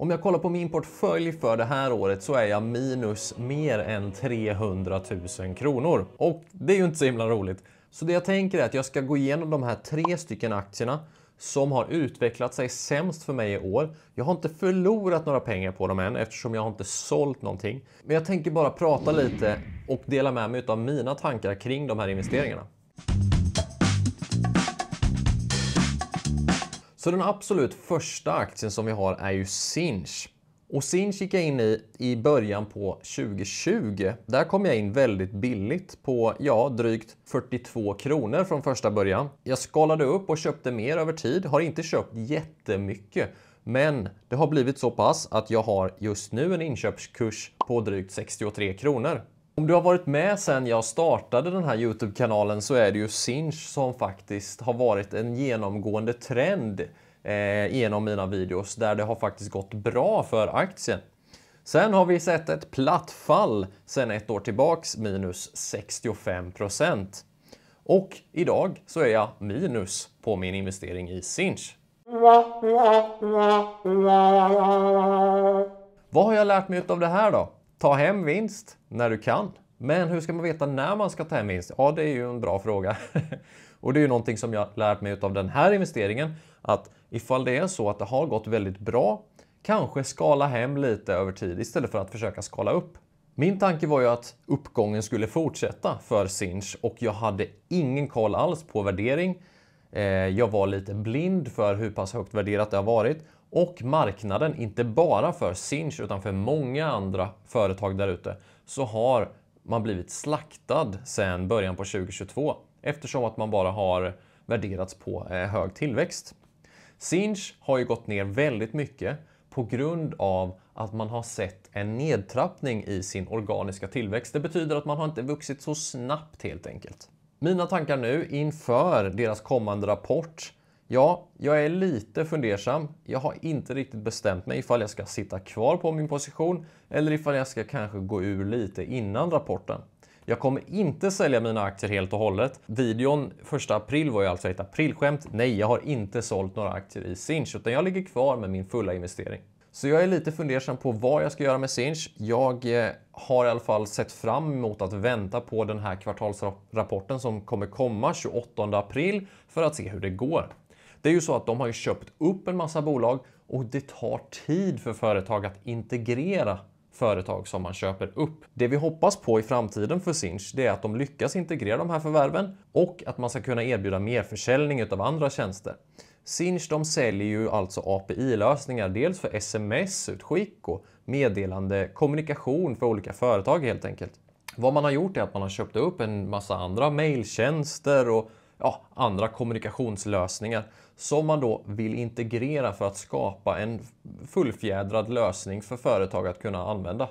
Om jag kollar på min portfölj för det här året så är jag minus mer än 300 000 kronor. Och det är ju inte så himla roligt. Så det jag tänker är att jag ska gå igenom de här 3 stycken aktierna som har utvecklat sig sämst för mig i år. Jag har inte förlorat några pengar på dem än eftersom jag har inte sålt någonting. Men jag tänker bara prata lite och dela med mig av mina tankar kring de här investeringarna. Så den absolut första aktien som vi har är ju Sinch. Och Sinch gick jag in i början på 2020. Där kom jag in väldigt billigt på drygt 42 kronor från första början. Jag skalade upp och köpte mer över tid. Har inte köpt jättemycket. Men det har blivit så pass att jag har just nu en inköpskurs på drygt 63 kronor. Om du har varit med sedan jag startade den här YouTube-kanalen så är det ju Sinch som faktiskt har varit en genomgående trend genom mina videos där det har faktiskt gått bra för aktien. Sen har vi sett ett platt fall sedan ett år tillbaks minus 65%. Och idag så är jag minus på min investering i Sinch. Vad har jag lärt mig av det här då? Ta hem vinst när du kan. Men hur ska man veta när man ska ta hem vinst? Ja, det är ju en bra fråga. Och det är ju någonting som jag lärt mig av den här investeringen. Att ifall det är så att det har gått väldigt bra, kanske skala hem lite över tid istället för att försöka skala upp. Min tanke var ju att uppgången skulle fortsätta för Sinch och jag hade ingen koll alls på värdering. Jag var lite blind för hur pass högt värderat det har varit. Och marknaden, inte bara för Sinch utan för många andra företag där ute, så har man blivit slaktad sedan början på 2022 eftersom att man bara har värderats på hög tillväxt. Sinch har ju gått ner väldigt mycket på grund av att man har sett en nedtrappning i sin organiska tillväxt. Det betyder att man har inte vuxit så snabbt helt enkelt. Mina tankar nu inför deras kommande rapport. Ja, jag är lite fundersam. Jag har inte riktigt bestämt mig ifall jag ska sitta kvar på min position eller ifall jag ska kanske gå ur lite innan rapporten. Jag kommer inte sälja mina aktier helt och hållet. Videon 1 april var ju alltså ett aprilskämt. Nej, jag har inte sålt några aktier i Sinch utan jag ligger kvar med min fulla investering. Så jag är lite fundersam på vad jag ska göra med Sinch. Jag har i alla fall sett fram emot att vänta på den här kvartalsrapporten som kommer komma 28 april för att se hur det går. Det är ju så att de har ju köpt upp en massa bolag och det tar tid för företag att integrera företag som man köper upp. Det vi hoppas på i framtiden för Sinch det är att de lyckas integrera de här förvärven och att man ska kunna erbjuda mer försäljning av andra tjänster. Sinch de säljer ju alltså API-lösningar dels för sms-utskick och meddelande kommunikation för olika företag helt enkelt. Vad man har gjort är att man har köpt upp en massa andra mailtjänster och andra kommunikationslösningar som man då vill integrera för att skapa en fullfjädrad lösning för företag att kunna använda.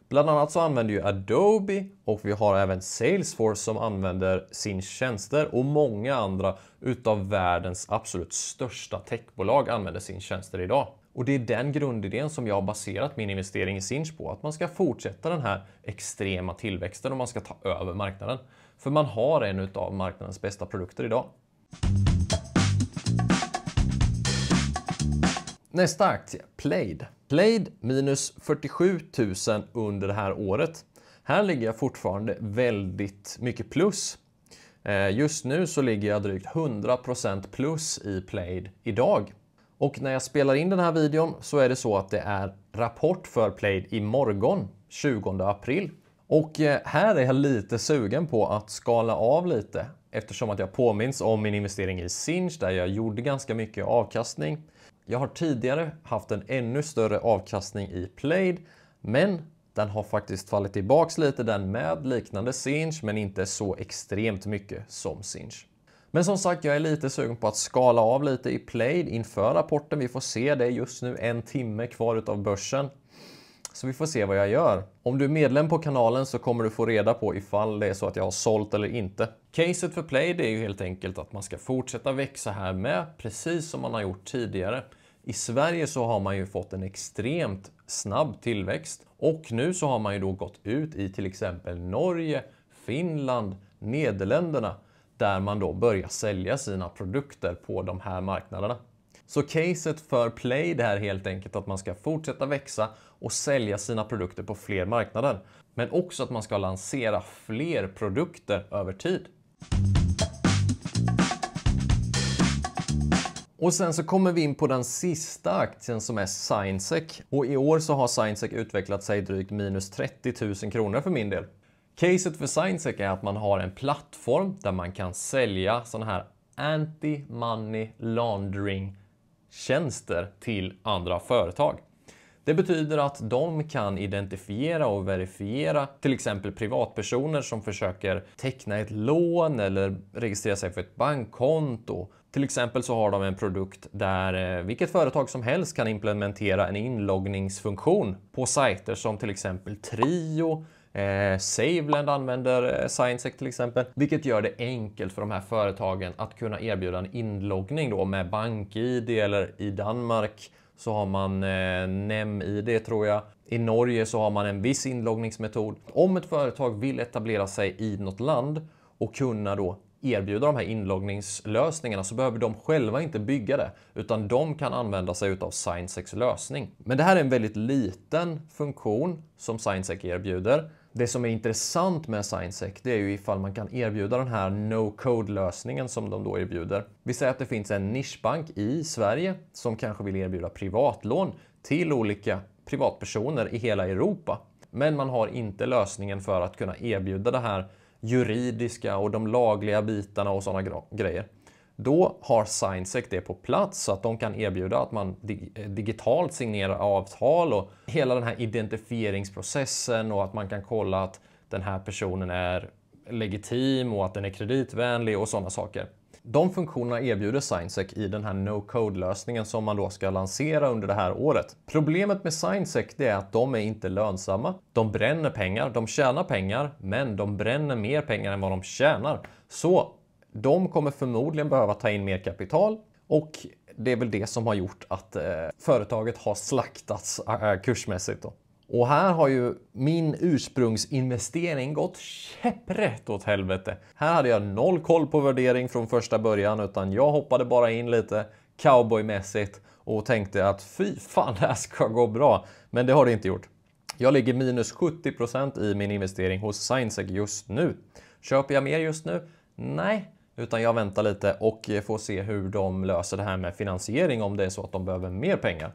Bland annat så använder ju Adobe och vi har även Salesforce som använder Sinch tjänster och många andra utav världens absolut största techbolag använder Sinch tjänster idag. Och det är den grundidén som jag har baserat min investering i Sinch på, att man ska fortsätta den här extrema tillväxten och man ska ta över marknaden. För man har en utav marknadens bästa produkter idag. Nästa aktie, Plaid. Plaid minus 47 000 under det här året. Här ligger jag fortfarande väldigt mycket plus. Just nu så ligger jag drygt 100% plus i Plaid idag. Och när jag spelar in den här videon så är det så att det är rapport för Plaid imorgon, 20 april. Och här är jag lite sugen på att skala av lite eftersom att jag påminns om min investering i Sinch där jag gjorde ganska mycket avkastning. Jag har tidigare haft en ännu större avkastning i Plaid, men den har faktiskt fallit tillbaks lite den med liknande Sinch men inte så extremt mycket som Sinch. Men som sagt, jag är lite sugen på att skala av lite i Plaid inför rapporten. Vi får se, det är just nu 1 timme kvar utav börsen. Så vi får se vad jag gör. Om du är medlem på kanalen så kommer du få reda på ifall det är så att jag har sålt eller inte. Caset för Plaid är ju helt enkelt att man ska fortsätta växa här med, precis som man har gjort tidigare. I Sverige så har man ju fått en extremt snabb tillväxt och nu så har man ju då gått ut i till exempel Norge, Finland, Nederländerna där man då börjar sälja sina produkter på de här marknaderna. Så caset för Play det är helt enkelt att man ska fortsätta växa och sälja sina produkter på fler marknader. Men också att man ska lansera fler produkter över tid. Och sen så kommer vi in på den sista aktien som är ZignSec. Och i år så har ZignSec utvecklat sig drygt minus 30 000 kronor för min del. Caset för ZignSec är att man har en plattform där man kan sälja sådana här anti-money laundering tjänster till andra företag. Det betyder att de kan identifiera och verifiera till exempel privatpersoner som försöker teckna ett lån eller registrera sig för ett bankkonto. Till exempel så har de en produkt där vilket företag som helst kan implementera en inloggningsfunktion på sajter som till exempel Trio, SaveLend använder ZignSec till exempel, vilket gör det enkelt för de här företagen att kunna erbjuda en inloggning då med BankID, eller i Danmark så har man NemID tror jag. I Norge så har man en viss inloggningsmetod. Om ett företag vill etablera sig i något land och kunna då erbjuda de här inloggningslösningarna så behöver de själva inte bygga det, utan de kan använda sig av ZignSecs lösning. Men det här är en väldigt liten funktion som ZignSec erbjuder. Det som är intressant med ZignSec det är ju ifall man kan erbjuda den här no-code-lösningen som de då erbjuder. Vi säger att det finns en nischbank i Sverige som kanske vill erbjuda privatlån till olika privatpersoner i hela Europa. Men man har inte lösningen för att kunna erbjuda det här juridiska och de lagliga bitarna och sådana grejer. Då har ZignSec det på plats så att de kan erbjuda att man digitalt signerar avtal och hela den här identifieringsprocessen och att man kan kolla att den här personen är legitim och att den är kreditvänlig och sådana saker. De funktionerna erbjuder ZignSec i den här no-code-lösningen som man då ska lansera under det här året. Problemet med ZignSec det är att de är inte lönsamma. De bränner pengar, de tjänar pengar, men de bränner mer pengar än vad de tjänar. Så de kommer förmodligen behöva ta in mer kapital och det är väl det som har gjort att företaget har slaktats kursmässigt då. Och här har ju min ursprungsinvestering gått käpprätt åt helvete. Här hade jag noll koll på värdering från första början, utan jag hoppade bara in lite cowboymässigt och tänkte att fy fan, det här ska gå bra. Men det har det inte gjort. Jag ligger minus 70% i min investering hos ZignSec just nu. Köper jag mer just nu? Nej, utan jag väntar lite och får se hur de löser det här med finansiering om det är så att de behöver mer pengar.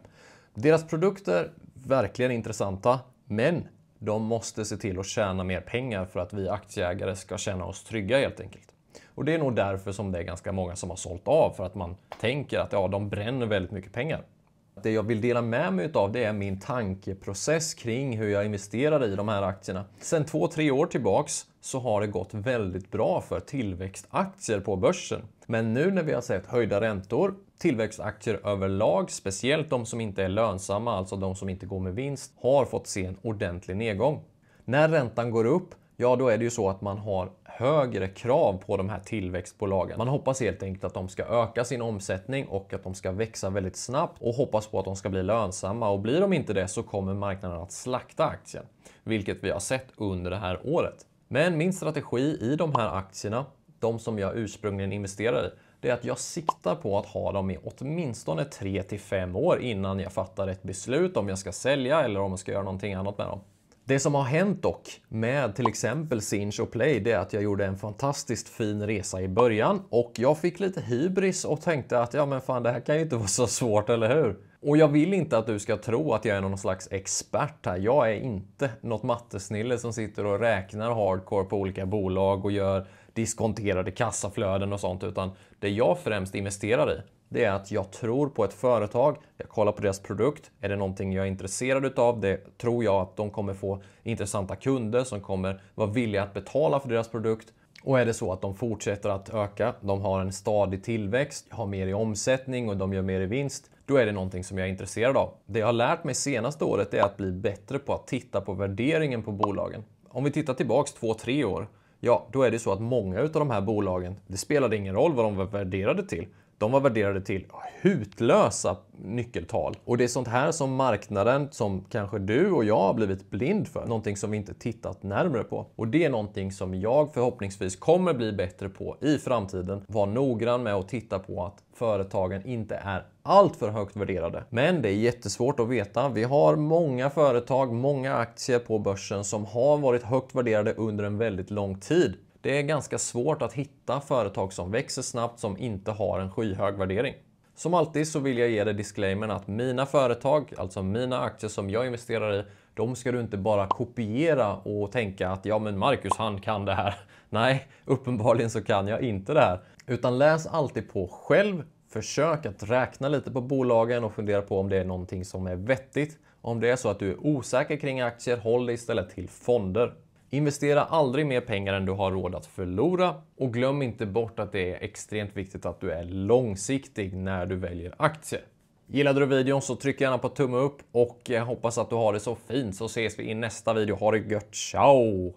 Deras produkter verkligen intressanta, men de måste se till att tjäna mer pengar för att vi aktieägare ska känna oss trygga helt enkelt. Och det är nog därför som det är ganska många som har sålt av, för att man tänker att ja, de bränner väldigt mycket pengar. Det jag vill dela med mig av det är min tankeprocess kring hur jag investerar i de här aktierna. Sen 2-3 år tillbaks så har det gått väldigt bra för tillväxtaktier på börsen. Men nu när vi har sett höjda räntor, tillväxtaktier överlag, speciellt de som inte är lönsamma, alltså de som inte går med vinst, har fått se en ordentlig nedgång. När räntan går upp, ja då är det ju så att man har högre krav på de här tillväxtbolagen. Man hoppas helt enkelt att de ska öka sin omsättning och att de ska växa väldigt snabbt och hoppas på att de ska bli lönsamma, och blir de inte det så kommer marknaden att slakta aktien, vilket vi har sett under det här året. Men min strategi i de här aktierna, de som jag ursprungligen investerade i, det är att jag siktar på att ha dem i åtminstone 3-5 år innan jag fattar ett beslut om jag ska sälja eller om jag ska göra någonting annat med dem. Det som har hänt dock med till exempel Sinch och Play, det är att jag gjorde en fantastiskt fin resa i början och jag fick lite hybris och tänkte att ja men fan, det här kan ju inte vara så svårt, eller hur? Och jag vill inte att du ska tro att jag är någon slags expert här. Jag är inte något mattesnille som sitter och räknar hardcore på olika bolag och gör diskonterade kassaflöden och sånt, utan det jag främst investerar i, det är att jag tror på ett företag, jag kollar på deras produkt, är det någonting jag är intresserad utav, det tror jag att de kommer få intressanta kunder som kommer vara villiga att betala för deras produkt. Och är det så att de fortsätter att öka, de har en stadig tillväxt, har mer i omsättning och de gör mer i vinst, då är det någonting som jag är intresserad av. Det jag har lärt mig senaste året är att bli bättre på att titta på värderingen på bolagen. Om vi tittar tillbaks 2-3 år, ja då är det så att många av de här bolagen, det spelade ingen roll vad de var värderade till. de var värderade till hutlösa nyckeltal. Och det är sånt här som marknaden, som kanske du och jag har blivit blind för. Någonting som vi inte tittat närmare på. Och det är någonting som jag förhoppningsvis kommer bli bättre på i framtiden. Var noggrann med att titta på att företagen inte är allt för högt värderade. Men det är jättesvårt att veta. Vi har många företag, många aktier på börsen som har varit högt värderade under en väldigt lång tid. Det är ganska svårt att hitta företag som växer snabbt som inte har en skyhög värdering. Som alltid så vill jag ge dig disclaimern att mina företag, alltså mina aktier som jag investerar i, de ska du inte bara kopiera och tänka att ja men Marcus han kan det här. Nej, uppenbarligen så kan jag inte det här. Utan läs alltid på själv, försök att räkna lite på bolagen och fundera på om det är någonting som är vettigt. Om det är så att du är osäker kring aktier, håll dig istället till fonder. Investera aldrig mer pengar än du har råd att förlora och glöm inte bort att det är extremt viktigt att du är långsiktig när du väljer aktier. Gillade du videon så tryck gärna på tumme upp och jag hoppas att du har det så fint, så ses vi i nästa video. Ha det gött, ciao!